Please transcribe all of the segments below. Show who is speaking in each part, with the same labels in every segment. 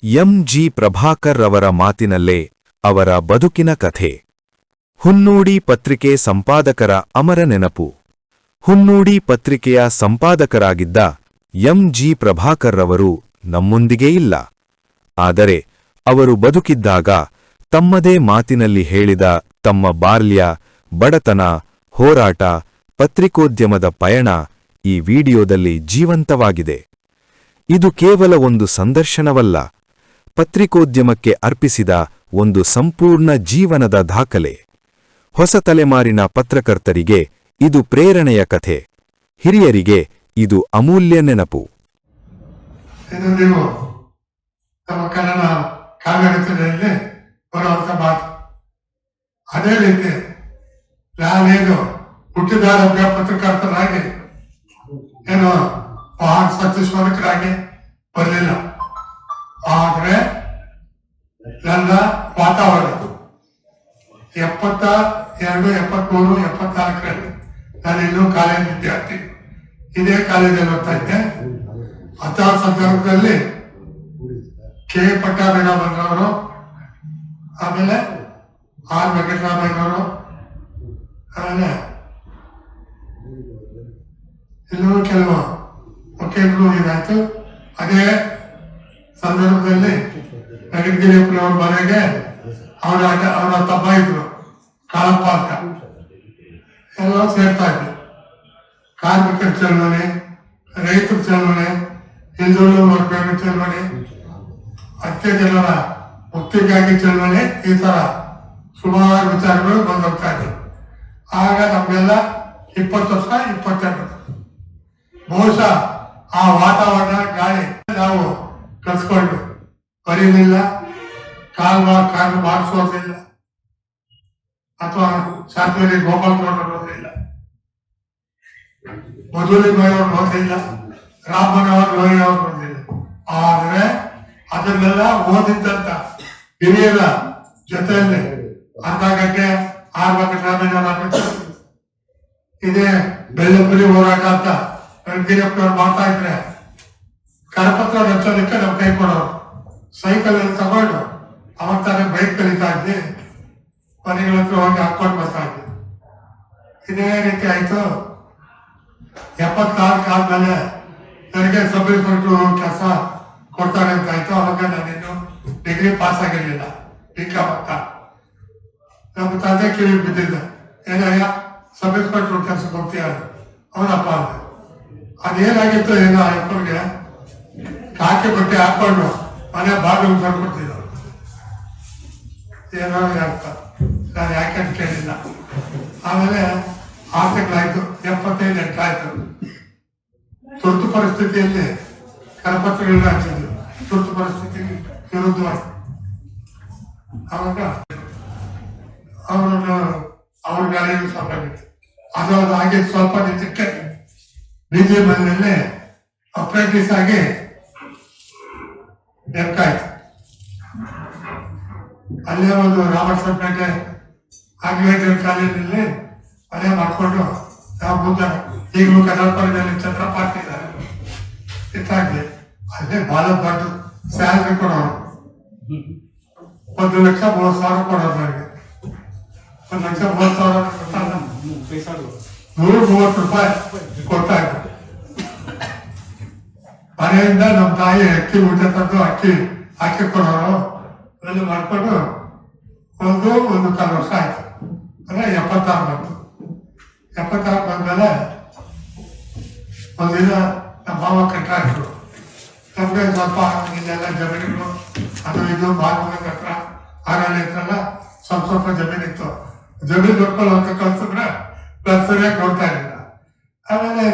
Speaker 1: MG. Prabhakar ಅವರ ಮಾತಿನಲ್ಲೇ ಅವರ ಬದುಕಿನ ಕಥೆ. ಹುನ್ನೂಡಿ ಪತ್ರಿಕೆ ಸಂಪಾದಕರ ಅಮರ ನೆನಪು. ಹುನ್ನೂಡಿ ಪತ್ರಿಕೆಯ ಸಂಪಾದಕರಾಗಿದ್ದ ಎಂ.ಜಿ. ಪ್ರಭಾಕರ್ ಅವರು ನಮ್ಮೊಂದಿಗೆ ಇಲ್ಲ. ಆದರೆ ಅವರು ಬದುಕಿದ್ದಾಗ ತಮ್ಮದೇ ಮಾತಿನಲ್ಲಿ ಹೇಳಿದ ತಮ್ಮ ಬಾಲ್ಯ, ಬಡತನ, ಹೋರಾಟ, ಪತ್ರಿಕೋದ್ಯಮದ ಪಯಣ ಈ ವಿಡಿಯೋದಲ್ಲಿ ಜೀವಂತವಾಗಿದೆ. ಇದು ಕೇವಲ ಒಂದು ಸಂದರ್ಶನವಲ್ಲ, ಪತ್ರಿಕೋದ್ಯಮಕ್ಕೆ ಅರ್ಪಿಸಿದ ಒಂದು ಸಂಪೂರ್ಣ ಜೀವನದ ದಾಖಲೆ. ಹೊಸ ತಲೆಮಾರಿನ ಪತ್ರಕರ್ತರಿಗೆ ಇದು ಪ್ರೇರಣೆಯ ಕಥೆ, ಹಿರಿಯರಿಗೆ ಇದು ಅಮೂಲ್ಯ ನೆನಪು.
Speaker 2: ಇದು ನೀವು ನಮ್ಮ ಕನ್ನಡ ಕಾವ್ಯರಚನೆಯಲ್ಲಿ ಬರುವಂತ ಮಾತು. ಅದೇ ರೀತಿ ನಾನೇನು ಹುಟ್ಟಿದಾರ ಪತ್ರಕರ್ತರಾಗಿ ಏನು ಮಹಾನ್ ಸತ್ಯಸ್ವರಕರಾಗಿ ಬರಲಿಲ್ಲ. ಆದರೆ ನನ್ನ ವಾತಾವರಣ 72, 73, 74ರಲ್ಲಿ ನಾನು ಇನ್ನೂ ಕಾಲೇಜ್ ವಿದ್ಯಾರ್ಥಿ, ಇದೇ ಕಾಲೇಜಲ್ಲಿ ಓದ್ತಾ ಇದ್ದೆ. ಅಂತಹ ಸಂದರ್ಭದಲ್ಲಿ ಕೆ ಪಟ್ಟಾಭಿರಾಮಯ್ಯನವರು, ಆಮೇಲೆ ಆರ್ ವೆಂಕಟರಾಮಯ್ಯನವರು, ಆಮೇಲೆ ಇನ್ನೂ ಕೆಲವು ವಕೀಲರು ಇದಾಯ್ತು. ಅದೇ ಸಂದರ್ಭದಲ್ಲಿ ನಗರಗಿರಿಯಪ್ಪನವ್ರ ಮನೆಗೆ ಅವರ ತಮ್ಮ ಇದ್ರು, ಕಾಳಪ್ಪ ಅಂತ, ಎಲ್ಲ ಸೇರ್ತಾ ಇದ್ರು. ಕಾರ್ಮಿಕರ ಚಳವಳಿ, ರೈತರ ಚಳವಳಿ, ಹಿಂದುಳಿದ ವರ್ಗದ ಚಳವಳಿ, ಅತ್ಯ ಜನರ ಮುಕ್ತಿಗಾಗಿ ಚಳವಳಿ, ಈ ತರ ಸುಮಾರು ವಿಚಾರಗಳು ಬಂದೋಗ್ತಾ ಇದ್ರು. ಆಗ ನಮ್ಗೆಲ್ಲ 20 ವರ್ಷ, 22. ಬಹುಶಃ ಆ ವಾತಾವರಣ, ಗಾಳಿ ನಾವು ಕಲ್ಸ್ಕೊಂಡು ಬರೀಲಿಲ್ಲ, ಕಾಲು ಮಾಡಿಸೋದಿಲ್ಲ, ಅಥವಾ ಶಾಂತವರಿ ಗೋಪಾಲ್ ಗೌಡರು ಓದಲಿಲ್ಲ, ಮಧುಲಿ ಅವರು ಓದಲಿಲ್ಲ, ರಾಮನವರು ಲೋಹಿಯವರು ಓದಲಿಲ್ಲ. ಆದರೆ ಅದನ್ನೆಲ್ಲ ಓದಿದ್ದಂತ ಹಿರಿಯರ ಜೊತೆಯಲ್ಲಿ ಅರ್ಧ ಗಂಟೆ ಆರ್ ವೆಂಕಟರಾಮಯ್ಯನವರ ಇದೇ ಬೆಳ್ಳಂಬರಿ ಹೋರಾಟ ಅಂತ ರಂಗಿರಪ್ಪನವ್ರು ಮಾಡ್ತಾ ಇದ್ರೆ ಕರಪತ್ರ ರಚೋದಕ್ಕೆ ನಾವು ಕೈ ಕೊಡೋರು. ಸೈಕಲ್ ಅಲ್ಲಿ ತಗೊಂಡು ಅವಾಗ ತಾನೇ ಬೈಕ್ ಕಲಿತಾ ಇದ್ವಿ, ಮನೆಗಳ ಹತ್ರ ಹೋಗಿ ಹಾಕೊಂಡು ಬರ್ತಾ ಇದ್ವಿ. ಇದೇ ರೀತಿ ಆಯ್ತು. 74 ಆದ್ಮೇಲೆ ನನಗೆ ಸಬ್ ಇನ್ಸ್ಪೆಕ್ಟರ್ ಕೆಲಸ ಕೊಡ್ತಾರೆ ಅಂತ ಆಯ್ತು. ಅವಾಗ ನಾನಿನ್ನು ಡಿಗ್ರಿ ಪಾಸ್ ಆಗಿರ್ಲಿಲ್ಲ, ಬಿಕಾಮ್ ಅಂತ. ನಮ್ಮ ತಂದೆ ಕಿವಿ ಬಿದ್ದಿದ್ದೆ, ಏನಯ್ಯ ಸಬ್ ಇನ್ಸ್ಪೆಕ್ಟರ್ ಕೆಲಸಕ್ಕೆ ಹೋಗ್ತೀಯ? ಅವನಪ್ಪ ಅಂದೆ. ಅದೇನಾಗಿತ್ತು ಏನೋ ಅಪ್ಪನಿಗೆ ಕಾಕಿ ಬಟ್ಟೆ ಹಾಕೊಂಡು ಮನೆ ಬಾಗಿಲು ಕರ್ಕೊಡ್ತಿದ್ದ. ಏನೋ ಅರ್ಥ, ನಾನು ಯಾಕೆ ಅಂತ ಕೇಳಿಲ್ಲ. ಆಮೇಲೆ 6 ತಿಂಗಳಾಯ್ತು, 75 ಎಂಟಾಯ್ತು. ತುರ್ತು ಪರಿಸ್ಥಿತಿಯಲ್ಲಿ ಕರಪತ್ರಗಳನ್ನ ಹಾಕಿದ್ರು, ತುರ್ತು ಪರಿಸ್ಥಿತಿ ವಿರುದ್ಧವಾಗಿ. ಅವಾಗ ಅವ್ರ ಗಾಳಿಗೂ ಸಾಕಾಗಿತ್ತು. ಅದು ಹಾಗೆ ಸ್ವಲ್ಪ ನಿಜಕ್ಕೆ ಬಿಜೆ ಮನೆಯಲ್ಲಿ ಅಪ್ರೆಂಟಿಸ್ ಆಗಿ ನೇಮಕಾಯ್ತು. ಅಲ್ಲೇ ಒಂದು ರಾಮಚಂದ್ರಪೇಟೆ ಆಗ್ರಿಕಲ್ಚರ್ ಕಾಲೇಜಿನಲ್ಲಿ ಮನೆ ಮಾಡ್ಕೊಂಡು ನಾವು ಮುಂದೆ ಈಗಲೂ ಕನ್ನಡಪುರದಲ್ಲಿ ಚಂದ್ರಪಾಠ ಇದ್ದಾರೆ ಇತ್ತಾಗಿ ಅಲ್ಲೇ ಬಹಳ ದೊಡ್ಡ ಸ್ಯಾಲ್ರಿ ಕೊಡೋರು. 1,30,000 ಕೊಡೋರು ನನಗೆ. 1,30,000 130 ರೂಪಾಯಿ ಕೊಡ್ತಾ ಇದ್ರು. ಮನೆಯಿಂದ ನಮ್ಮ ತಾಯಿ ಅಕ್ಕಿ ಊಟ ತಂದು ಅಕ್ಕಿ ಹಾಕಿ ಕೊಡೋರು. ಅದನ್ನು ಮಾಡ್ಕೊಂಡು 1.25 ವರ್ಷ ಆಯ್ತು. ಅಂದ್ರೆ 76 ಬಂತು. 76 ಬಂದ್ಮೇಲೆ ಒಂದಿನ ನಮ್ಮ ಮಾವ ಕಂಟ್ರಾಕ್ಟ್ರು ನಮ್ಗೆ ಸ್ವಲ್ಪ ಇಲ್ಲೆಲ್ಲ ಜಮೀನುಗಳು ಅದು ಇದು ಬಾಗಿಲ ಹತ್ರ ಆರಲ್ಲಿ ಹತ್ರ ಸ್ವಲ್ಪ ಜಮೀನಿತ್ತು. ಜಮೀನು ನೋಡ್ಕೊಳ್ಳೋ ಅಂತ ಕಳ್ಸಿದ್ರೆ ಸರಿಯಾಗಿ ನೋಡ್ತಾ ಇರಲಿಲ್ಲ. ಆಮೇಲೆ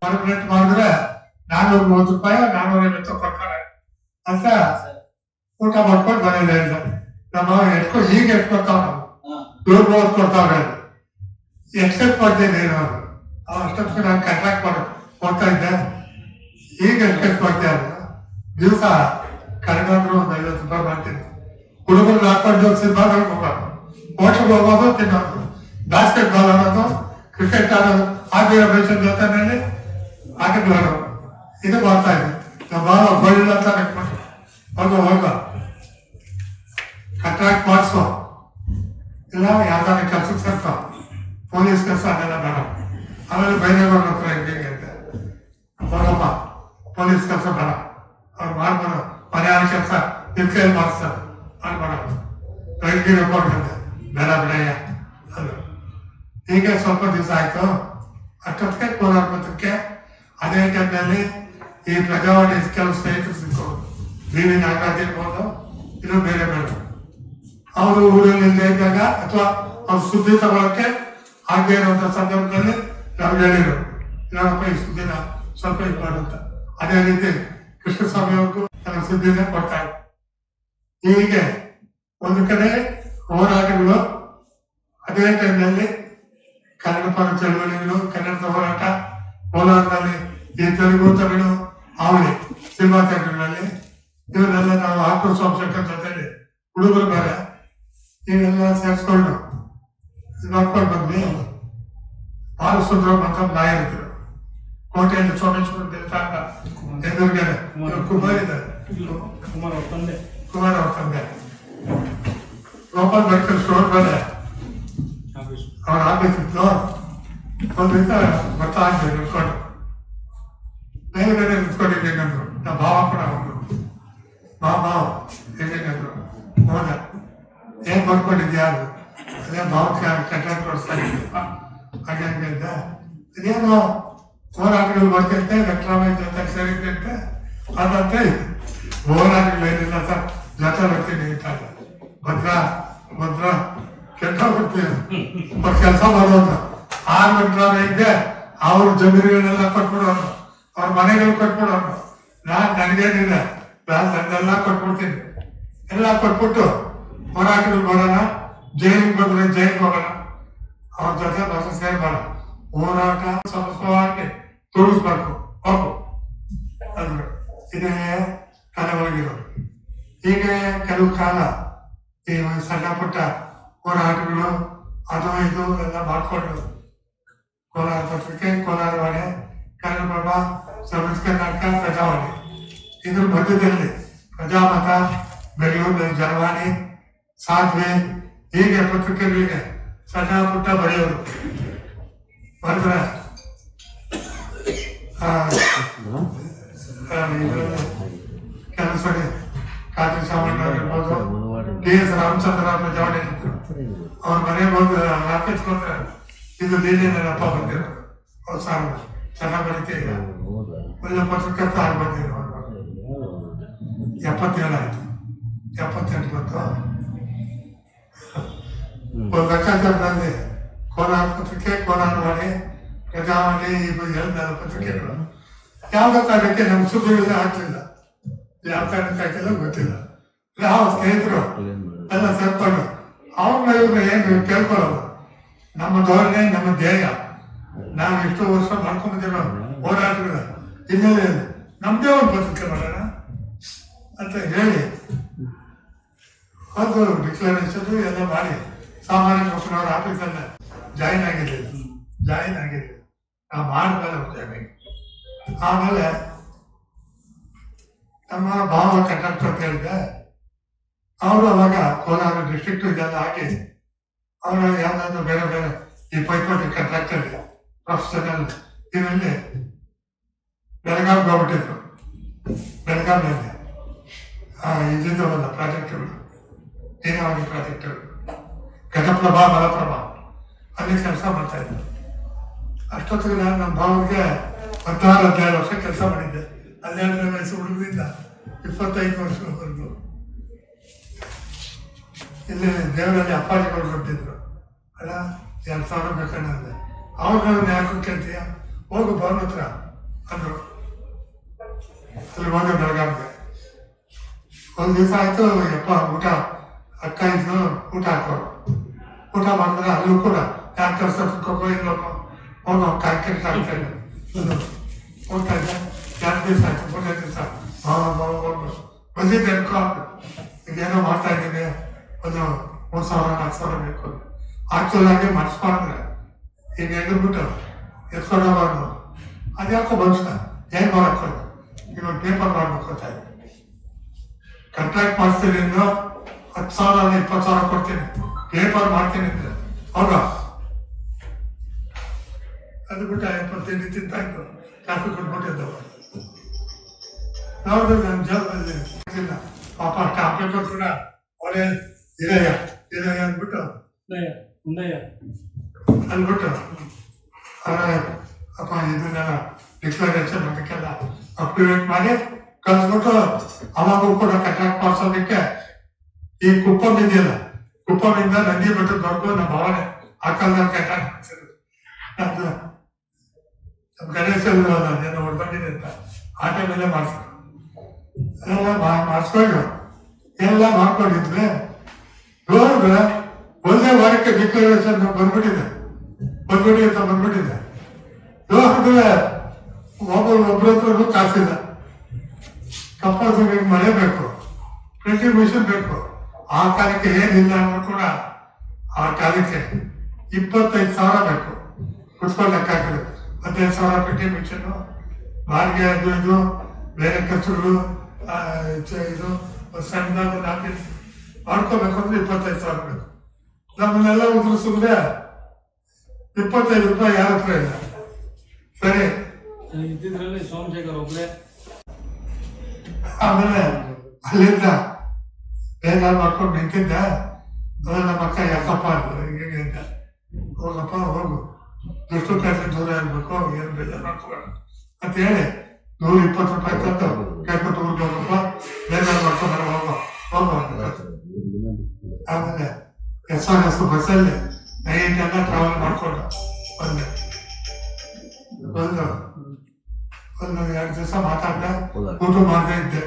Speaker 2: ಪರ್ಮನೆಂಟ್ ಮಾಡಿದ್ರೆ 430 ರೂಪಾಯಿ 450 ಕೊಡ್ತಾರೆ ಅಂತ ಊಟ ಮಾಡ್ಕೊಂಡು ಮನೇಲಿ ಇಲ್ಲ. ನಮ್ಮ ಈಗ ಎಟ್ಕೊತಾವ ನಾವು 130 ಕೊಡ್ತಾವ್ರೆ. ಎಕ್ಸೆಪ್ಟ್ ಮಾಡ್ತೇನೆ ನಾನು ಅಷ್ಟೊತ್ತು ನಾನು ಕಾಂಟ್ರಾಕ್ಟ್ ಕೊಡ್ತಾ ಇದ್ದೆ. ಈಗ ಎಕ್ಸೆಪ್ಟ್ ಮಾಡ್ತೀಯ ದಿವಸ ಕರೆಗಾದ್ರು ಒಂದು 50 ರೂಪಾಯಿ ಮಾಡ್ತೀನಿ. ಹುಡುಗರು ಹಾಕೊಂಡು ಸಿನಿಮಾ ಹೋಗೋದು, ಹೋಟ್ಲಿಗೆ ಹೋಗೋದು, ತಿನ್ನೋದು, ಬಾಸ್ಕೆಟ್ ಬಾಲ್ ಆಡೋದು, ಕ್ರಿಕೆಟ್ ಆಡೋದು, ಆಗಿರೋ ಬೇಷನ್ ಜೊತೆನಲ್ಲಿ ಆಟಗಳು ಆಡೋದು. ಇದು ಮಾಡ್ತಾ ಇದ್ವಿ. ನಮ್ಮ ಬಾಳ ಬಳ್ಳ ಅಂತ ಹೋಗೋ ಕಾಂಟ್ರಾಕ್ಟ್ ಮಾಡಿಸು, ಇಲ್ಲ ಯಾವ್ದಾದ್ರು ಕೆಲ್ಸಕ್ಕೆ ಸೇರ್ಕೊ, ಪೊಲೀಸ್ ಕೆಲಸ ಅದೆಲ್ಲ ಬೇಡ. ಆಮೇಲೆ ಬೈರೇಗೌಡ ಹತ್ರ ಹೆಂಗೆ ಅಂತ ಹೋಗಪ್ಪ, ಪೊಲೀಸ್ ಕೆಲಸ ಬೇಡ, ಅವ್ರು ಮಾಡ್ಬೋದು, ಮನೆಯಾರ ಕೆಲಸ ಕೈಯಲ್ಲಿ ಮಾಡಿಸ್ತಾರೆ, ಮಾಡ್ಬೇಡ, ರೈಲ್ಗೆ ರಿಪೋರ್ಟ್ ಅಂತೆ ಬೇಡ ಬಿಡಯ್ಯ ಅದು. ಹೀಗೆ ಸ್ವಲ್ಪ ದಿವಸ ಆಯ್ತು. ಅಷ್ಟೊತ್ತಿಗೆ ಕೋಲಾರ ಪತ್ರಕ್ಕೆ ಅದೇ ಟೈಮ್ನಲ್ಲಿ ಈ ಪ್ರಜಾವಾಣಿ ಕೆಲವು ಸ್ನೇಹಿತರು ಸಿಕ್ಕೋದು, ಬಿ.ವಿ. ನಾಗರಾಜ್ ಇರ್ಬೋದು, ಇದು ಬೇರೆ ಬೇರೆ. ಅವರು ಊರಲ್ಲಿ ಇಲ್ಲದೆ ಇದ್ದಾಗ ಅಥವಾ ಅವ್ರು ಸುದ್ದಿ ತಗೊಳಕ್ಕೆ ಆಗದೆ ಇರುವಂತ ಸಂದರ್ಭದಲ್ಲಿ ನಾವು ಹೇಳಿದ್ರು, ನೋಡಪ್ಪ ಈ ಸುದ್ದಿನ ಸ್ವಲ್ಪ ಇದು ಮಾಡುತ್ತ. ಅದೇ ರೀತಿ ಕೃಷ್ಣಸ್ವಾಮಿ ಅವ್ರಿಗೂ ನನ್ನ ಸುದ್ದಿನ ಕೊಡ್ತಾರೆ. ಹೀಗೆ ಒಂದು ಕಡೆ ಹೋರಾಟಗಳು, ಅದೇ ಟೈಮ್ನಲ್ಲಿ ಕನ್ನಡ ಪರ ಚಳವಳಿಗಳು, ಕನ್ನಡದ ಹೋರಾಟ, ಕೋಲಾರದಲ್ಲಿ ಈ ತೆಲುಗು ತಮಿಳು ಅವಳಿ ಸಿನಿಮಾ ಥಿಯೇಟರ್ಗಳಲ್ಲಿ ಇವನ್ನೆಲ್ಲ ನಾವು ಆಕ್ರೋಶ ಸೋಮಶೇಖರ್ ಜೊತೆಲಿ ಹುಡುಗರು ಬೇರೆ ಇವೆಲ್ಲ ಸೇರಿಸ್ಕೊಂಡು ನೋಡ್ಕೊಂಡು ಬಂದ್ವಿ. ಬಾಲಸುಂದರ ಅಂತ ನಾಯರಿದ್ರು, ಕೋಟೆಯಲ್ಲಿ ಸೋಮೇಶ್ವರ ದೇವಸ್ಥಾನ ಎದುರುಗಡೆ ಕುಮಾರ್ ಇದ್ದಾರೆ, ಕುಮಾರ್ ಅವ್ರ ತಂದೆ ಗೋಪಾಲ್ ಮೆಡಿಕಲ್ ಸ್ಟೋರ್ ಮೇಲೆ ಅವ್ರ ಆಫೀಸ್ ಇತ್ತು. ಒಂದು ದಿವಸ ಬರ್ತಾ ಇದ್ದೆ ನಿಂತ್ಕೊಂಡು, ಮೇಲ್ಗಡೆ ನಿಂತ್ಕೊಂಡಿದ್ದೇನಂದ್ರು, ನಮ್ಮ ಭಾವ ಕೂಡ ಒಂದು ಭಾವ ಹೇಗಂದ್ರು, ಹೋದ ಏನ್ ಬರ್ಕೊಂಡಿದ್ಯಾ ಅದು, ಅದೇ ಭಾವಕ್ಕೆ ಕಟ್ಟಾಗಿ ಕೊಡಿಸ್ತಾ ಇದ್ದೀಪ್ಪ ಹಾಗೆ ಹಂಗೆ ಇದ್ದ. ಇದೇನೋ ಹೋರಾಟಗಳು ಬರ್ತಿರ್ತೆ, ವೆಂಕಟರಾಮಯ್ಯ ಜೊತೆ ಸೇರಿದ್ದಂತೆ ಅದಂತೆ ಹೋರಾಟಗಳು ಏನಿಲ್ಲ ಸರ್, ಜೊತೆ ಬರ್ತೀನಿ ಅಂತ ಭದ್ರ ಕೆಟ್ಟ ಬರ್ತೀನಿ ಕೆಲಸ ಮಾಡೋದು. ಆ ವೆಂಕಟರಾಮಯ್ಯಗೆ ಅವ್ರ ಜಮೀನುಗಳನ್ನೆಲ್ಲ ಕೊಟ್ಬಿಡೋರು, ಅವ್ರ ಮನೆಗಳು ಕೊಟ್ಬಿಡೋರು. ನನಗೇನಿಲ್ಲ, ನನ್ನೆಲ್ಲ ಕೊಟ್ಬಿಡ್ತೀನಿ, ಎಲ್ಲ ಕೊಟ್ಬಿಟ್ಟು ಹೋರಾಟಗಳು ಮಾಡೋಣ, ಜೈಲಿಗೆ ಬಂದ್ರೆ ಜೈಲಿಗೆ ಹೋಗೋಣ, ಅವ್ರ ಜೊತೆ ಬಸ್ ಸೇರ್ಬೇಡ, ಹೋರಾಟ ಸಮಸ್ಯವಾಗಿ ತೋರಿಸ್ಬೇಕು ಹೋಗು ಅಂದ್ರು. ಇದೇ ತಲೆ ಒಳಗಿರೋದು. ಹೀಗೆ ಕೆಲವು ಕಾಲ ಈ ಸಣ್ಣ ಪುಟ್ಟ ಹೋರಾಟಗಳು ಅದು ಇದು ಎಲ್ಲ ಮಾಡಿಕೊಂಡು ಕೋಲಾರ ಪತ್ರಿಕೆ, ಕೋಲಾರ ವಾಣಿ, ಕನ್ನಡಪ್ರಭ, ಸಮೃದ್ಧ ಕರ್ನಾಟಕ, ಪ್ರಜಾವಾಣಿ, ಇದ್ರ ಮಧ್ಯದಲ್ಲಿ ಪ್ರಜಾಮತ, ಬೆಂಗಳೂರಿನಲ್ಲಿ ಜನವಾಣಿ, ಸಾಧ್ವಿ, ಹೀಗೆ ಪತ್ರಿಕೆಗಳಿಗೆ ಸಣ್ಣ ಪುಟ್ಟ ಬರೆಯೋರು ಬರೆದ್ರೆ ಕೆಲಸ ಖಾತ್ರಿ ಸಾಮಾನ್ಯ ಇರ್ಬೋದು, ಡಿ.ಎಸ್. ರಾಮಚಂದ್ರ ಪ್ರಜಾವಾಣಿ ಅವ್ರ ಮನೆಗೆ ಹೋಗಿ ಹಾಕಿಸ್ಕೊಂಡ್ರೆ ಇದು ಲೀಲೆನಪ್ಪ ಬಂದಿರೋದು. ಅವ್ರು ಸಾಲ ಚೆನ್ನಾಗಿ ಬರೀತೀಗ ಒಳ್ಳೆ ಪತ್ರಕರ್ತ ಆಗ್ಬಂದಿರೋ 77 ಆಯ್ತು, 78 ಬಂತು. ಒಂದು ಲೆಕ್ಕಾಚಾರದಲ್ಲಿ ಕೋಲಾರ ಪತ್ರಿಕೆ, ಕೋಲಾರ ವಾಣಿ, ಪ್ರಜಾವಾಣಿ, ಇವು 2 ಪತ್ರಿಕೆಗಳು ಯಾವುದೋ ಕಾರಣಕ್ಕೆ ನಮ್ಮ ಸುದ್ದಿಗಳನ್ನ ಹಾಕ್ಲಿಲ್ಲ. ಯಾವ ಕಾರಣಕ್ಕೆ ಹಾಕಿಲ್ಲ ಗೊತ್ತಿಲ್ಲ. ಯಾವ ಸ್ನೇಹಿತರು ಎಲ್ಲ ಸೇರ್ಕೊಂಡು ಅವ್ರನ್ನ ಇವ್ರನ್ನ ಏನು ಕೇಳ್ಕೊಳ್ಳೋದು, ನಮ್ಮ ಧೋರಣೆ, ನಮ್ಮ ಧ್ಯೇಯ, ನಾವು ಎಷ್ಟು ವರ್ಷ ಮಾಡ್ಕೊಂಡ್ಬಂದಿರೋ ಹೋರಾಟಗಳ ಹಿನ್ನೆಲೆಯಲ್ಲಿ ನಮ್ದೇ ಒಂದು ಪತ್ರಿಕೆ ಮಾಡೋಣ ಅಂತ ಹೇಳಿ ಒಂದು ಡಿಕ್ಲರೇಷನ್ ಎಲ್ಲ ಮಾಡಿ ಸಾಮಾನ್ಯ ನೌಕರರ ಆಫೀಸಲ್ಲ ಜಾಯಿನ್ ಆಗಿದ್ದೆ. ನಾವು ಮಾಡಿದ್ಮೇಲೆ ಜಾಯಿನ್. ಆಮೇಲೆ ನಮ್ಮ ಭಾವ ಕಂಡಕ್ಟರ್ ಅಂತ ಹೇಳಿದೆ, ಅವರು ಅವಾಗ ಕೋಲಾರ ಡಿಸ್ಟ್ರಿಕ್ಟ್ ಇದೆಲ್ಲ ಹಾಕಿ ಅವರು ಯಾವ್ದಾದ್ರು ಬೇರೆ ಬೇರೆ ಈ ಪೈಪೋಟಿ ಕಂಟ್ರಾಕ್ಟರ್ ಪ್ರೊಫೆಷನಲ್ ಇದರಲ್ಲಿ ಬೆಳಗಾವಿಗೆ ಹೋಗ್ಬಿಟ್ಟಿದ್ರು. ಬೆಳಗಾವಿಯಲ್ಲಿ ಇದ್ದಿದ್ದವಲ್ಲ ಪ್ರಾಜೆಕ್ಟ್ಗಳು, ನೀರಾವರಿ ಪ್ರಾಜೆಕ್ಟ್ಗಳು, ಘಟಪ್ರಭಾ, ಮಲಪ್ರಭಾ, ಅಲ್ಲಿ ಕೆಲಸ ಮಾಡ್ತಾ ಇದ್ರು. ಅಷ್ಟೊತ್ತಿಗೆ ನಾನು ನಮ್ಮ ಭಾವನಿಗೆ 16-17 ವರ್ಷ ಕೆಲಸ ಮಾಡಿದ್ದೆ. 12ನೇ ವಯಸ್ಸು ಹುಡುಗರಿಂದ 25 ವರ್ಷವರೆಗೂ ಇಲ್ಲಿ ದೇವರಲ್ಲಿ ಅಪ್ಪಾಜಿಗಳು ಬರ್ತಿದ್ರು. ಅಲ್ಲ 2000 ಬೇಕಂದ್ರೆ ಅವ್ರನ್ನ ಯಾಕೆ ಕೇಳ್ತೀಯ, ಹೋಗು ಭವನ ಹತ್ರ ಅಂದರು. ಅಲ್ಲಿ ಹೋದೆ ಬೆಳಗಾವಿಗೆ. ಒಂದು ದಿವಸ ಆಯ್ತು, ಯಪ್ಪ ಊಟ ಅಕ್ಕ ಇದ್ದು ಊಟ ಹಾಕೋರು. ಊಟ ಮಾಡಿದ್ರೆ ಅಲ್ಲೂ ಕೂಡ ಯಾಕೆ ಕೆಲಸ ಇಲ್ಲೋಕೋ ಹೋಗೋ ಕಾರ್ಯಕ್ರಮ ಆಗ್ತಾ ಇದೆ. ಹೋಗ್ತಾ ಇದ್ದೆ. 2 ದಿವಸ ಆಯ್ತು, 3ನೇ ದಿವಸ ಬಂದಿದ್ದೆ ಅನ್ಕೋ, ಇದೇನೋ ಮಾಡ್ತಾ ಇದ್ದೀನಿ, ಒಂದು 3,000-4,000 ಬೇಕು. ಆಕ್ಚುಲ್ ಆಗಿ ಮಾಡಿಸ್ಕೊಂಡ್ರೆ ಈಗ ಎದ್ಬಿಟ್ಟು ಎತ್ಕೊಂಡೋಗ್ಬಾರ್ದು. ಅದ್ಯಾಕೋ ಭವಿಷ್ಯ ಏನು ಮಾಡೋಕ್ಕೋದು, ಈಗ ಪೇಪರ್ ಮಾಡ್ಬೇಕು ಅಂತ ಕಾಂಟ್ರಾಕ್ಟ್ ಮಾಡಿಸ್ತೀನಿ ಇನ್ನು 10,000 20,000 ಕೊಡ್ತೀನಿ, ಪೇಪರ್ ಮಾಡ್ತೀನಿ ಅಂದ್ರೆ ಹೌದಾ? ಅದು ಬಿಟ್ಟು 25 ತಿಂತ ಇದ್ದು ಕಾಫಿ ಕೊಟ್ಬಿಟ್ಟಿದ್ದವ. ನೋಡಿದ್ರೆ ನನ್ನ ಜಾಬಲ್ಲಿ ಇಲ್ಲ ಪಾಪ ಕಾಂಪ್ಲೇಟ್ ಕೂಡ ಅವರೇ ಇದೆಯ ಅಂದ್ಬಿಟ್ಟು ಅಂದ್ಬಿಟ್ಟು ಅಪ್ಪ ಇದನ್ನೆಲ್ಲ ಡಿಕ್ಲರೇಷನ್ ಅದಕ್ಕೆಲ್ಲ ಅಪ್ಡೇಟ್ ಮಾಡಿ ಕಳ್ಸ್ಬಿಟ್ಟು ಅವಾಗೂ ಕೂಡ ಕಾಂಟ್ರಾಕ್ಟ್ ಮಾಡಿಸೋದಕ್ಕೆ ಈ ಕುಪ್ಪಂ ಇದೆಯಲ್ಲ, ಕುಪ್ಪಮಿಂದ ನಂದಿ ಬೆಟ್ಟದವರೆಗೂ ನಮ್ಮ ಭಾವನೆ ಆ ಕಾಲದಲ್ಲಿ ಕಾಂಟ್ರಾಕ್ಟ್ ಮಾಡಿಸಿದ್ರು. ಅದು ನಮ್ಮ ಗಣೇಶ ಏನೋ ಹೊಡ್ಕೊಂಡಿದೆ ಅಂತ ಆ ಟೈಮಲ್ಲೇ ಮಾಡಿಸ್ತಾರೆ ಎಲ್ಲ ಮಾಡಿಸ್ಕೊಂಡು ಎಲ್ಲ ಮಾಡ್ಕೊಂಡಿದ್ವಿ. ನೋಡಿದ್ರೆ ಒಂದೇ ವಾರಕ್ಕೆ ಡಿಕ್ಲರೇಷನ್ ಬಂದ್ಬಿಟ್ಟಿದೆ ನೋಡಿದ್ರೆ ಒಬ್ಬರ ಹತ್ರನೂ ಕಾಸಿಲ್ಲ. ಕಂಪಲ್ಸರಿ ಮಳೆ ಬೇಕು, ಪ್ರಿಂಟಿಂಗ್ ಮಿಷನ್ ಬೇಕು. ಆ ಕಾಲಕ್ಕೆ ಏನಿಲ್ಲ ಅನ್ನೋ ಕೂಡ ಆ ಕಾಲಕ್ಕೆ 25,000 ಬೇಕು ಕುತ್ಕೊಂಡು ಲೆಕ್ಕ ಹಾಕಿದ್ರೆ. 15,000 ಪ್ರಿಂಟಿಂಗ್ ಮಿಷನ್, ಬಾಡಿಗೆ ಅದು ಇದು ಬೇರೆ ಖರ್ಚುಗಳು, ಇದು ಸಣ್ಣದಾದ ಆಫೀಸ್ ಮಾಡ್ಕೋಬೇಕು ಅಂದ್ರೆ 25,000 ಬೇಕು. ನಮ್ಮನ್ನೆಲ್ಲ ಉದುರಿಸಿದ್ರೆ 25 ರೂಪಾಯಿ ಯಾರ ಹತ್ರ ಇಲ್ಲ. ಸರಿ
Speaker 3: ಇದ್ದಿದ್ರಲ್ಲಿ ಸೋಮಶೇಖರ್ ಒಬ್ರೆ.
Speaker 2: ಆಮೇಲೆ ಅಲ್ಲಿಂದ ಬೇಜಾರು ಮಾಡ್ಕೊಂಡು ನಿಂತಿದ್ದೆ. ನಮ್ಮ ಅಕ್ಕ ಯಾಕಪ್ಪ ಹೀಗೆ ಅಂತ, ಹೋಗಪ್ಪ ಹೋಗು, ಎಷ್ಟು ಕಡೆ ದೂರ ಇರ್ಬೇಕು, ಏನು ಬೇಜಾರು ಮಾಡ್ಕೋಬೇಡ ಅಂತ ಹೇಳಿ 120 ರೂಪಾಯಿ ತಂದು ಕೈಕೊಟ್ಟು ಊರಿಗೆ ಹೋಗಪ್ಪ, ಬೇಜಾರು ಮಾಡ್ಕೊಂಡ್ರೆ ಹೋಗೋ. ಆಮೇಲೆ SRS ಬಸ್ಸಲ್ಲಿ ನೈಟ್ ಎಲ್ಲ ಟ್ರಾವೆಲ್ ಮಾಡ್ಕೊಂಡು ಬಂದು 2 ದಿವಸ ಮಾತಾಡಿದೆ, ಊಟ ಮಾಡದೇ ಇದ್ದೆ.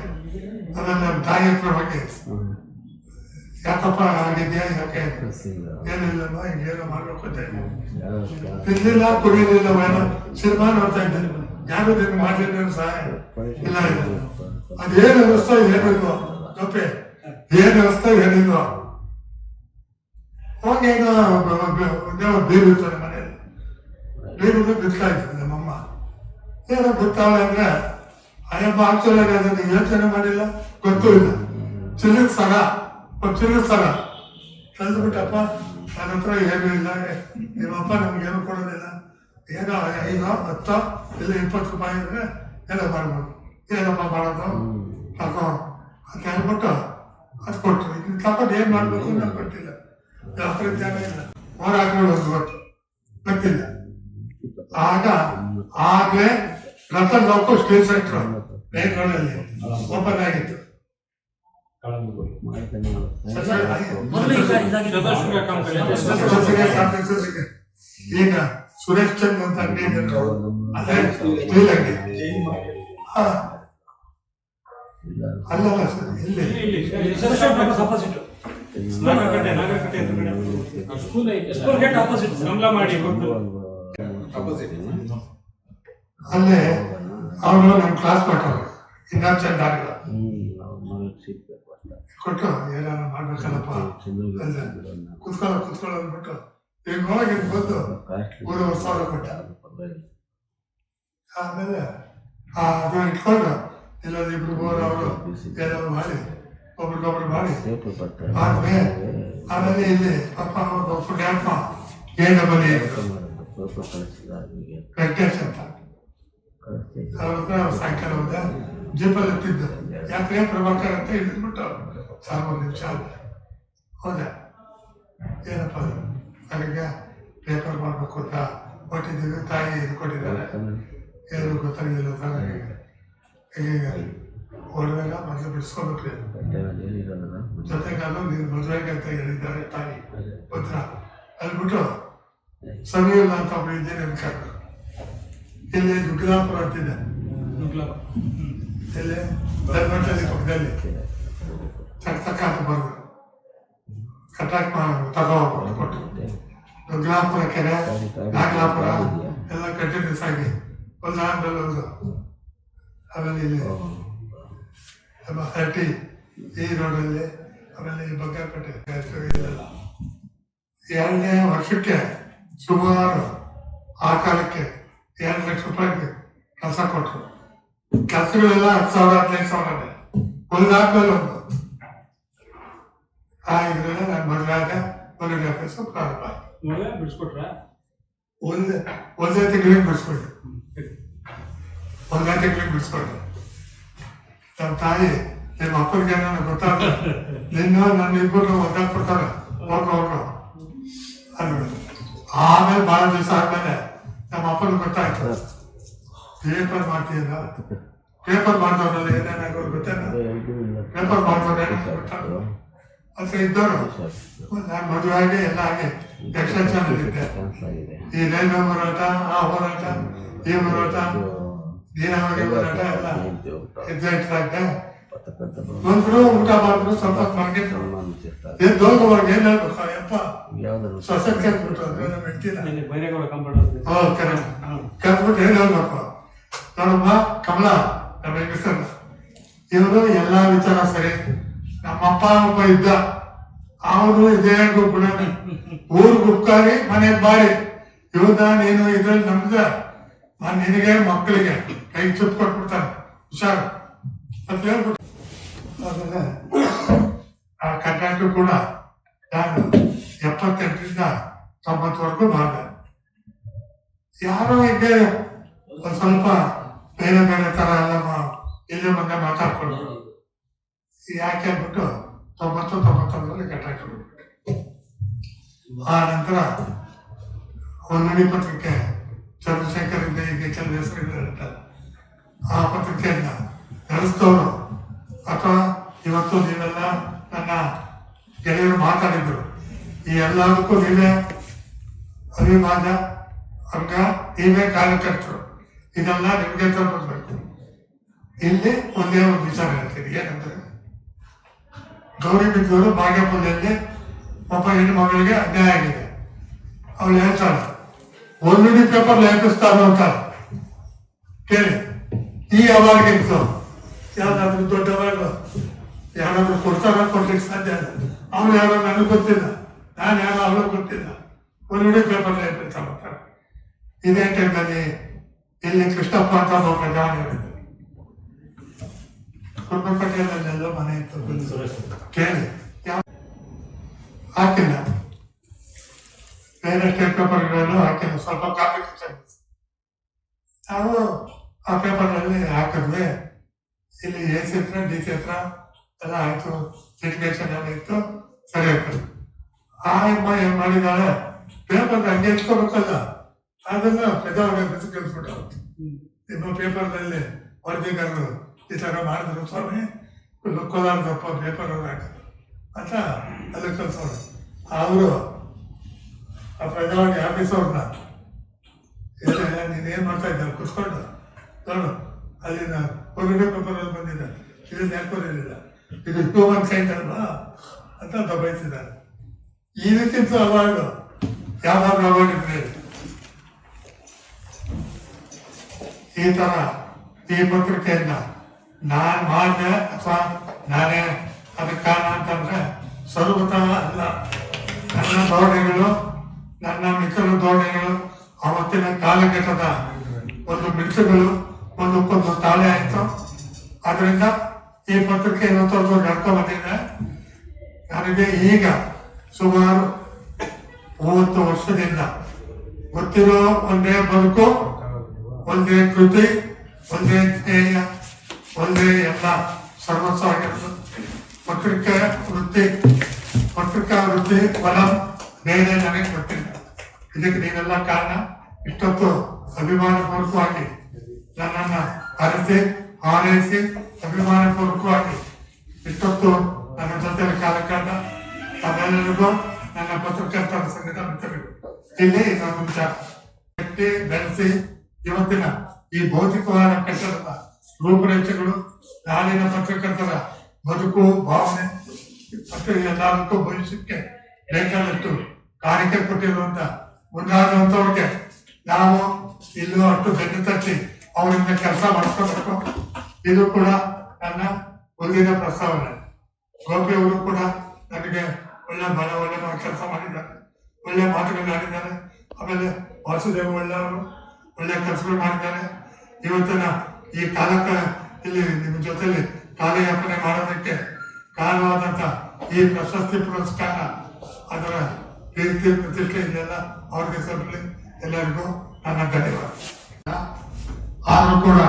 Speaker 2: ಆಮೇಲೆ ನಮ್ಮ ತಾಯಿ ಹತ್ರ ಬಗ್ಗೆ ಯಾಕಪ್ಪ ಆಗಿದ್ಯಾ, ಯಾಕೆ ಏನಿಲ್ಲಮ್ಮ ಹಿಂಗೇನೋ ಮಾಡ್ಬೇಕು ಅಂತ ತಿನ್ಲಿಲ್ಲ, ಕುಡಿಯಲಿಲ್ಲ, ಸಿನಿಮಾ ನೋಡ್ತಾ ಇದ್ದೆ. ಯಾರು ನಿಮ್ಗೆ ಮಾಡಿದ್ರೆ ಸಹಾಯ ಇಲ್ಲ ಇಲ್ಲ. ಅದೇನು ಅನ್ನಿಸ್ತೋ ಏನಿಲ್ವೋ ಜೊತೆ, ಏನು ಅನ್ನಿಸ್ತೋ ಏನಿಲ್ವೋ ಹೋಗಿ ಏನೋ ಬೀರು ಇರ್ತಾರೆ ಮನೆಯಲ್ಲಿ, ಬೀರು ಬಿಡ್ತಾ ಇದ್ರು ನಮ್ಮಮ್ಮ. ಏನೋ ಬಿಡ್ತಾಳೆ ಅಂದ್ರೆ ಅಯ್ಯಪ್ಪ ಆಕ್ಚುಲಾಗಿ ಅದನ್ನು ಯೋಚನೆ ಮಾಡಿಲ್ಲ, ಗೊತ್ತೂ ಇಲ್ಲ. ಚಿನ್ನದ ಸರ ತಂದುಬಿಟ್ಟಪ್ಪ, ನನ್ನ ಹತ್ರ ಏನೂ ಇಲ್ಲ, ನಿಮ್ಮಪ್ಪ ನಮ್ಗೇನು ಕೊಡೋದಿಲ್ಲ, ಏನೋ 5 10 ಇಲ್ಲ 20 ರೂಪಾಯಿ ಇದ್ರೆ ಏನೋ ಮಾಡ್ಬೋದು, ಏನಪ್ಪ ಮಾಡೋದು ತಗೋ ಅಂತ ಹೇಳ್ಬಿಟ್ಟು ಅದು ಕೊಟ್ಟರು. ಇದನ್ನ ತಗೊಂಡು ಏನು ಮಾಡ್ಬೇಕು ನಮ್ಗೆ ಗೊತ್ತಿಲ್ಲ, ಹತ್ರ ಜಾಗ ಇಲ್ಲ, ಹೋರಾಟಗಳು ಗೊತ್ತಿಲ್ಲ. ಆಗ್ಲೇ ರತನ್ ಲಾಕು ಸ್ಟೀಲ್ ಸೆಂಟರ್ ಬೆಂಗಳೂರಲ್ಲಿ ಓಪನ್ ಆಗಿತ್ತು. ಈಗ ಸುರೇಶ್ ಚಂದ್ ಅಂತ ಅಂಗಡಿ ಇದೆ, ಅದೇ ಸ್ಟೀಲ್ ಅಂಗಡಿ ಅಲ್ಲಲ್ಲ ಸರ್, ಇಲ್ಲಿ ಅಲ್ಲೇ ಅವರು ನಮ್ಮ ಕ್ಲಾಸ್ ಕೊಟ್ಟರು, ಇನ್ನೊಂದು ಡಾಕ್ಟರ್ ಕೊಟ್ಟು ಏನಾರ ಮಾಡ್ಬೇಕಲ್ಲಪ್ಪ ಕುತ್ಕೊಳ್ಳೋ ಅಂದ್ಬಿಟ್ಟು ಈಗ ಹೋಗಿ ಬಂದು 3,000 ಕೊಟ್ಟ. ಆಮೇಲೆ ಅದು ಇಟ್ಕೊಂಡು ಇಲ್ಲ 2 ಅವರು ಏನಾದ್ರು ಮಾಡಿ ಒಬ್ರಿಗೊಬ್ರು ಮಾಡಿ ಆಮೇಲೆ ಇಲ್ಲಿ ಪಾಪ ಪುಣ್ಯಾತ್ಮ AW ವೆಂಕಟೇಶ್ ಅಂತ ಅವ್ರ ಹತ್ರ ಸಾಯಂಕಾಲ ಹೋದ, ಜೀಪಲ್ಲಿ ಎತ್ತಿದ್ದು. ಯಾಕೆ ಪ್ರಭಾಕರ್ ಅಂತ ಇಳಿದ್ಬಿಟ್ಟು 3 ನಿಮಿಷ ಹೋದೆ. ಏನಪ್ಪ ನನಗೆ ಪೇಪರ್ ಮಾಡ್ಬೇಕು ಅಂತ ಕೊಟ್ಟಿದ್ದೀವಿ, ತಾಯಿ ಇದು ಕೊಟ್ಟಿದ್ದಾರೆ, ಏನು ಗೊತ್ತಾಗಿಲ್ಲ ನನಗೆ. ಈಗ ಒಡವೆಲ್ಲ ಮೊದಲು ಬಿಡಿಸ್ಕೊಬೇಕ್ರಿ, ಜೊತೆಗಾಲು ನೀನು ಮದುವೆಗೆ ಅಂತ ಹೇಳಿದ್ದಾರೆ ತಾಯಿ ಪುತ್ರ ಅಲ್ಬಿಟ್ಟು ಸಮೀರ್ ಅಂತ ಒಬ್ಬರು ಇಂಜಿನಿಯರ್ ಕರ್ಕೊಂಡು ಇಲ್ಲಿ ದುಗ್ಲಾಪುರ ಅಂತಿದೆ, ಇಲ್ಲಿ ಧರ್ಮಸ್ಥಳಿ ಪಕ್ಕದಲ್ಲಿ ತಕ್ಕ ಅಂತ ಬಂದು ಕಟ್ಟಾಕ್ ತಗೋಬೋದು ಕೊಟ್ಟು ದುಗ್ಲಾಪುರ ಕೆರೆ, ನಾಗಲಾಪುರ ಎಲ್ಲ ಕಂಟಿನ್ಯೂಸ್ ಆಗಿ ಒಂದಾದ್ಮೇಲೆ ಒಂದು. ಆಮೇಲೆ ಇಲ್ಲಿ ನಮ್ಮ ಹರಟಿ ಈ ರೋಡಲ್ಲಿ, ಆಮೇಲೆ ಈ ಬಂಗಾರಪೇಟೆ ಇಲ್ಲೆಲ್ಲ 2ನೇ ವರ್ಷಕ್ಕೆ ಸುಮಾರು ಆ ಕಾಲಕ್ಕೆ 2 ಲಕ್ಷ ರೂಪಾಯಿಗೆ ಕೆಲಸ ಕೊಟ್ಟರು. ಕೆಲಸಗಳೆಲ್ಲ 10,000 15,000 ಒಂದಾದ್ಮೇಲೆ ಒಂದು ಆ ಇದ್ರಲ್ಲಿ ನಾನು ಮದುವೆ ಆದ ಹೊಲಿಗೆ ಕೆಲಸ ಪ್ರಾರಂಭ ಆಯ್ತು.
Speaker 3: ಮದುವೆ ಬಿಡಿಸ್ಕೊಟ್ರ
Speaker 2: ಒಂದೇ ತಿಂಗಳಿಗೆ ಬಿಡಿಸ್ಕೊಂಡೆ. ಒಂದೇ ತಿಂಗಳಿಗೆ ಬಿಡಿಸ್ಕೊಂಡೆ. ನಮ್ಮ ತಾಯಿ ನಿಮ್ಮ ಅಪ್ಪನಿಗೆ ನನಗೆ ಗೊತ್ತಾಗ ನಿನ್ನ ನನ್ನ ಇಬ್ಬರು ಒದ್ದಾಡ್ಬಿಡ್ತಾರೆ ಹೋಗೋ ಅದು. ಆಮೇಲೆ ಬಹಳ ದಿವಸ ಆದ್ಮೇಲೆ ನಮ್ಮ ಅಪ್ಪನಿಗೆ ಗೊತ್ತಾಯ್ತು ಪೇಪರ್ ಮಾಡ್ತೀಯಲ್ಲ, ಪೇಪರ್ ಮಾಡ್ದವ್ರಲ್ಲ ಏನೇನಾಗೋರು ಗೊತ್ತೇನ, ಪೇಪರ್ ಮಾಡ್ದವ್ರು ಏನಾದ್ರು ಗೊತ್ತಾಗ ಹತ್ರ ಇದ್ದವರು. ನಾನು ಮದುವೆ ಆಗಿ ಎಲ್ಲ ಆಗಿ ಎಕ್ಸ್ಟೆನ್ಷನ್ ಇದ್ದೆ. ಈ ರೈಲ್ವೆ ಹೋರಾಟ, ಆ ಹೋರಾಟ, ಈ ಹೋರಾಟ, ನೀರಾವರಿ ಹೋರಾಟ ಎಲ್ಲ ಇದ್ದೆ. ಬಂದ್ರು ಊಟ ಮಾಡಿದ್ರು ಸ್ವಲ್ಪ ಮಲಗಿದ್ರು. ದೋಗವಾಗ ಏನ್ ಹೇಳ್ಬೇಕು ಯಪ್ಪ ಸೊಸೈಟಿ ಅಂದ್ಬಿಟ್ಟು ಅಂದ್ರೆ ನಮ್ಮ ಹೆಂಡತಿನ
Speaker 3: ಬೈರೇಗೌಡ ಕಂಪ್ಯೂಟರ್
Speaker 2: ಕಲ್ತ್ಬಿಟ್ಟು ಏನ್ ಹೇಳ್ಬೇಕು, ನೋಡಮ್ಮ ಕಮಲ ನಮ್ಮ ಹೆಂಗಸರ ಇವರು ಎಲ್ಲಾ ವಿಚಾರ ಸರಿ. ನಮ್ಮಪ್ಪ ಒಬ್ಬ ಇದ್ದ, ಅವನು ಇದೇ ಗುಣ, ಊರ್ ಗುಪ್ಕಾರಿ ಮನೆಗ್ ಬಾರಿ. ಇವ್ನ ನೀನು ಇದ್ರಲ್ಲಿ ನಮ್ದ ನಿನಗೆ ಮಕ್ಕಳಿಗೆ ಕೈ ಚುಪ್ ಕೊಟ್ಬಿಡ್ತಾನೆ ಹುಷಾರು ಅಂತ ಹೇಳ್ಬಿಟ್ಟು ಆಮೇಲೆ ಆ ಕಾಂಟ್ರಾಕ್ಟರ್ ಕೂಡ ನಾನು 78ರಿಂದ 90ವರೆಗೂ ಮಾಡಿದೆ. ಯಾರೋ ಹಿಂಗೆ ಒಂದ್ ಸ್ವಲ್ಪ ಬೇರೆ ಬೇರೆ ತರ ಎಲ್ಲ ಇಲ್ಲೇ ಬಂದೆ ಮಾತಾಡ್ಕೊಂಡು ಯಾಕೆ ಅಂದ್ಬಿಟ್ಟು 90-91ರಲ್ಲಿ ಕಾಂಟ್ರಾಕ್ಟರ್ ಬಿಟ್ಬಿಟ್ಟೆ. ಆ ನಂತರ ಹೊನ್ನಡಿ ಪತ್ರಿಕೆ ಚಂದ್ರಶೇಖರ್ ಇಂದ ಈಗ ಕೆಲವು ಹೆಸರುಗಳಿರ್ತಾರೆ, ಆ ಪತ್ರಿಕೆಯನ್ನ ನಡೆಸಿದವರು ಅಥವಾ ಇವತ್ತು ನೀವೆಲ್ಲ ನನ್ನ ಗೆಳೆಯರು ಮಾತಾಡಿದ್ರು, ಈ ಎಲ್ಲದಕ್ಕೂ ನೀವೇ ಅಭಿಮಾನ ಅಂಗ, ನೀವೇ ಕಾರ್ಯಕರ್ತರು, ಇದೆಲ್ಲ ನಿಮ್ಗೆ ತರಬೇಕು. ಇಲ್ಲಿ ಒಂದೇ ಒಂದು ವಿಚಾರ ಹೇಳ್ತೀನಿ, ಏನಂದ್ರೆ ಗೌರಿಬಿದ್ದೂರು ಭಾಗ್ಯಪಲ್ಲಿಯಲ್ಲಿ ಒಬ್ಬ ಹೆಣ್ಣು ಮಗಳಿಗೆ ಅನ್ಯಾಯ ಆಗಿದೆ. ಅವಳು ಹೇಳ್ತಾಳೆ ಒಂದುಡಿ ಪೇಪರ್ ಲೇಪಿಸ್ತಾರ ಅಂತ ಕೇಳಿ. ಈ ಅವಾರ್ಡ್ಗಿಂತ ಯಾವ್ದಾದ್ರು ದೊಡ್ಡ ಅವಾರ್ಡ್ ಯಾರಾದ್ರೂ ಕೊಡ್ಲಿಕ್ಕೆ ಸಾಧ್ಯ ಇಲ್ಲ. ಅವನು ಯಾರೋ ನನಗೆ ಗೊತ್ತಿಲ್ಲ, ನಾನು ಯಾರೋ ಅವಳು ಗೊತ್ತಿಲ್ಲ, ಒಂದುಡಿ ಪೇಪರ್ ಲೇಪಿಸ್ತಾ ಬರ್ತಾರೆ. ಇದೇ ಟೈಮಲ್ಲಿ ಇಲ್ಲಿ ಕೃಷ್ಣಪ್ಪ ಅಂತ ಒಬ್ಬ ಜಾಣ ಹೇಳಿದ್ರು, ಕುರ್ಬಪಟ್ಟೆಯಲ್ಲೆಲ್ಲ ಮನೆ ಇತ್ತು ಕೇಳಿ, ಹಾಕಿಲ್ಲ ಬೇರೆ ಸ್ಟೇಟ್ ಪೇಪರ್ಗಳನ್ನು ಹಾಕಿಲ್ಲ, ಸ್ವಲ್ಪ ಕಾಪಿ ನಾವು ಆ ಪೇಪರ್ನಲ್ಲಿ ಹಾಕಿದ್ವಿ. ಇಲ್ಲಿ AC ಹತ್ರ DC ಹತ್ರ ಎಲ್ಲ ಆಯ್ತು, ಲಿಟಿಗೇಷನ್ ಎಲ್ಲ ಇತ್ತು, ಸರಿ ಆಯ್ತು. ಆ ಅಮ್ಮ ಏನ್ ಮಾಡಿದಾಳೆ, ಪೇಪರ್ ಹಂಗೆ ಇಟ್ಕೋಬೇಕಲ್ಲ, ಅದನ್ನ ಪ್ರಜಾವಾಣಿ ಕಳಿಸ್ಬಿಟ್ಟು ನಿಮ್ಮ ಪೇಪರ್ನಲ್ಲಿ ವರದಿಗಾರರು ಈ ತರ ಮಾಡಿದ್ರು ಸ್ವಾಮಿ, ಕೋಲಾರದಪ್ಪ ಪೇಪರ್ ಅವ್ರು ಹಾಕಿದ್ರು ಅಂತ ಅಲ್ಲಿ ಕಲ್ಸೋರು. ಅವರು ಆ ಪ್ರಜಾವಾಣಿ ಆಫೀಸವ್ರನ್ನ ನೀನೇನ್ ಮಾಡ್ತಾ ಇದ್ದ ಕುತ್ಕೊಂಡು ನೋಡು ಅಲ್ಲಿನ ಹೊರಗಡೆ ಪೇಪರ್ ಅಲ್ಲಿ ಬಂದಿದ್ದ, ಇದನ್ನ ಯಾಕೆ ಬರಲಿಲ್ಲ, ಇದು ಹ್ಯೂಮನ್ ಸೈನ್ಸ್ ಅಲ್ವಾ ಅಂತ ದಬಾಯಿಸಿದ್ದಾರೆ. ಇದಕ್ಕಿಂತ ಅವಾರ್ಡ್ ಯಾವ್ದಾದ್ರು ಅವಾರ್ಡ್ ಇದ್ರೆ ಈ ತರ ಈ ಪತ್ರಿಕೆಯನ್ನ ನಾನ್ ಮಾಡಿದೆ ಅಥವಾ ನಾನೇ ಅದಕ್ಕೆ ಕಾರಣ ಅಂತಂದ್ರೆ ಸರ್ವತಃ ಅಲ್ಲ. ನನ್ನ ಧೋರಣೆಗಳು, ನನ್ನ ಮಿತ್ರರ ಧೋರಣೆಗಳು, ಅವತ್ತಿನ ಕಾಲಘಟ್ಟದ ಒಂದು ಮಿಡಿಸುಗಳು ಒಂದಕ್ಕೊಂದು ತಾಳೆ ಆಯ್ತು. ಅದರಿಂದ ಈ ಪತ್ರಿಕೆ ಇವತ್ತೊಂದು ನಡ್ಕೊಂಡು ಬಂದಿದೆ. ನನಗೆ ಈಗ ಸುಮಾರು 30 ವರ್ಷದಿಂದ ಗೊತ್ತಿರೋ ಒಂದೇ ಬದುಕು, ಒಂದೇ ಕೃತಿ, ಒಂದೇ ಧ್ಯೇಯ, ಒಂದೇ ಎಲ್ಲ ಸರ್ವಸ್ವ ಆಗಿರೋದು ಪತ್ರಿಕಾ ವೃತ್ತಿ ಫಲ ಬೇರೆ ನನಗೆ ಗೊತ್ತಿಲ್ಲ. ಇದಕ್ಕೆ ನೀವೆಲ್ಲ ಕಾರಣ. ಇಷ್ಟೊತ್ತು ಅಭಿಮಾನಪೂರ್ವಕವಾಗಿ ನನ್ನನ್ನು ಅರಸಿ ಹಾರೈಸಿ ಅಭಿಮಾನಪೂರ್ವಕವಾಗಿ ಇಷ್ಟೊತ್ತು ನನ್ನ ಜೊತೆ ಕಾಲಕಾಲ ಅದೆಲ್ಲರಿಗೂ ನನ್ನ ಪತ್ರಕರ್ತರ ಸಂಘದ ಮಿತ್ರರು ಇಲ್ಲಿ ಇನ್ನೊಂದು ವಿಚಾರ ಕಟ್ಟಿ ಬೆಳೆಸಿ ಇವತ್ತಿನ ಈ ಭೌತಿಕವಾದ ಕಟ್ಟಡದ ರೂಪರೇಷೆಗಳು ನಾಳಿನ ಪತ್ರಕರ್ತರ ಬದುಕು, ಭಾವನೆ ಮತ್ತು ಎಲ್ಲದಕ್ಕೂ ಭವಿಷ್ಯಕ್ಕೆ ಬೇಕಾದಷ್ಟು ಕಾಣಿಕೆ ಕೊಟ್ಟಿರುವಂತ ಮುಂದಾದಂಥವ್ರಿಗೆ ನಾವು ಇಲ್ಲೂ ಅಷ್ಟು ಬೆನ್ನು ತಟ್ಟಿ ಅವರಿಂದ ಕೆಲಸ ಮಾಡಿಸ್ಕೋಬೇಕು. ಇದು ಕೂಡ ನನ್ನ ಮುಂದಿನ ಪ್ರಸ್ತಾವನೆ. ಗೋಪಿ ಅವರು ಕೂಡ ನನಗೆ ಒಳ್ಳೆ ಕೆಲಸ ಮಾಡಿದ್ದಾರೆ, ಒಳ್ಳೆ ಮಾತುಗಳನ್ನಾಡಿದ್ದಾರೆ. ಆಮೇಲೆ ವಾಸುದೇವ ಒಳ್ಳೆಯವರು ಒಳ್ಳೆ ಕೆಲಸಗಳು ಮಾಡಿದ್ದಾರೆ. ಇವತ್ತಿನ ಈ ಕಾಲಕ್ಕೆ ಇಲ್ಲಿ ನಿಮ್ಮ ಜೊತೆಲಿ ಕಾಲಯಾಪನೆ ಮಾಡೋದಕ್ಕೆ ಕಾರಣವಾದಂತ ಈ ಪ್ರಶಸ್ತಿ ಪುರಸ್ಕಾರ ಅದರ ಕೀರ್ತಿ ಪ್ರತಿಷ್ಠೆ ಇದೆಯಲ್ಲ ಅವ್ರಿಗೆ ಸಭೆ ಎಲ್ಲರಿಗೂ ನನ್ನ ಧನ್ಯವಾದ. ಆದ್ರೂ ಕೂಡ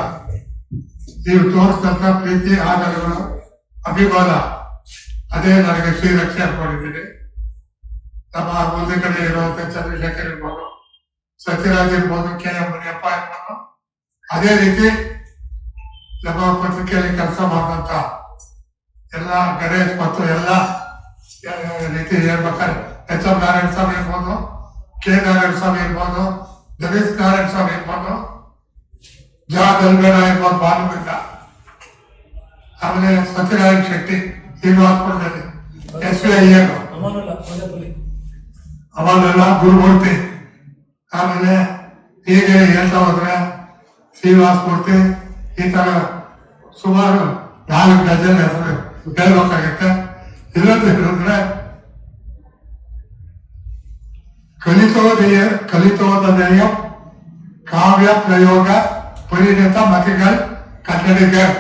Speaker 2: ನೀವು ತೋರಿಸಿದಂತ ಪ್ರೀತಿ ಆಧಾರಗಳು ಅಭಿಮಾನ ಅದೇ ನನಗೆ ಶ್ರೀರಕ್ಷೆ ಅನ್ಕೊಂಡಿದ್ದೀನಿ. ನಮ್ಮ ಮುಂದೆ ಕಡೆ ಇರುವಂತ ಚಂದ್ರಶೇಖರ್ ಇರ್ಬೋದು, ಸತ್ಯರಾಜ್ ಇರ್ಬೋದು, KM ಮುನಿಯಪ್ಪ ಇರ್ಬೋದು, ಅದೇ ರೀತಿ ನಮ್ಮ ಪತ್ರಿಕೆಯಲ್ಲಿ ಕೆಲಸ ಮಾಡಿದಂತ ಎಲ್ಲ ಗಣೇಶ್ ಮತ್ತು ಎಲ್ಲ ರೀತಿ ಹೇಳ್ಬೇಕಾದ್ರೆ HM ನಾರಾಯಣ ಸ್ವಾಮಿ ಇರ್ಬೋದು, K ನಾರಾಯಣ ಸ್ವಾಮಿ ಇರ್ಬೋದು, ಜಗದೀಶ್ ನಾರಾಯಣ ಸ್ವಾಮಿ ಇರ್ಬೋದು, ಗಲ್ಬೇಡ ಇರ್ಬೋದು, ಭಾನುವಿಂದ, ಆಮೇಲೆ ಸತ್ಯನಾರಾಯಣ ಶೆಟ್ಟಿ ಶ್ರೀನಿವಾಸಪುರದಲ್ಲಿ SBI ಅವಾಗೆಲ್ಲ ಗುರುಮೂರ್ತಿ, ಆಮೇಲೆ ಹೀಗೆ ಹೇಳ್ತಾ ಹೋದ್ರೆ ಶ್ರೀನಿವಾಸ ಮೂರ್ತಿ, ಈ ತರ ಸುಮಾರು 4 ಡಜನ್ ಹೆಸರು ಹೇಳ್ಬೇಕಾಗತ್ತೆ. ಇಲ್ಲಂತ ಹೇಳಿದ್ರೆ ಕಲಿತೋದಯ ಕಾವ್ಯ ಪ್ರಯೋಗ ಪರಿಣಿತ ಮತಿಗಳು ಕನ್ನಡಿಗರ್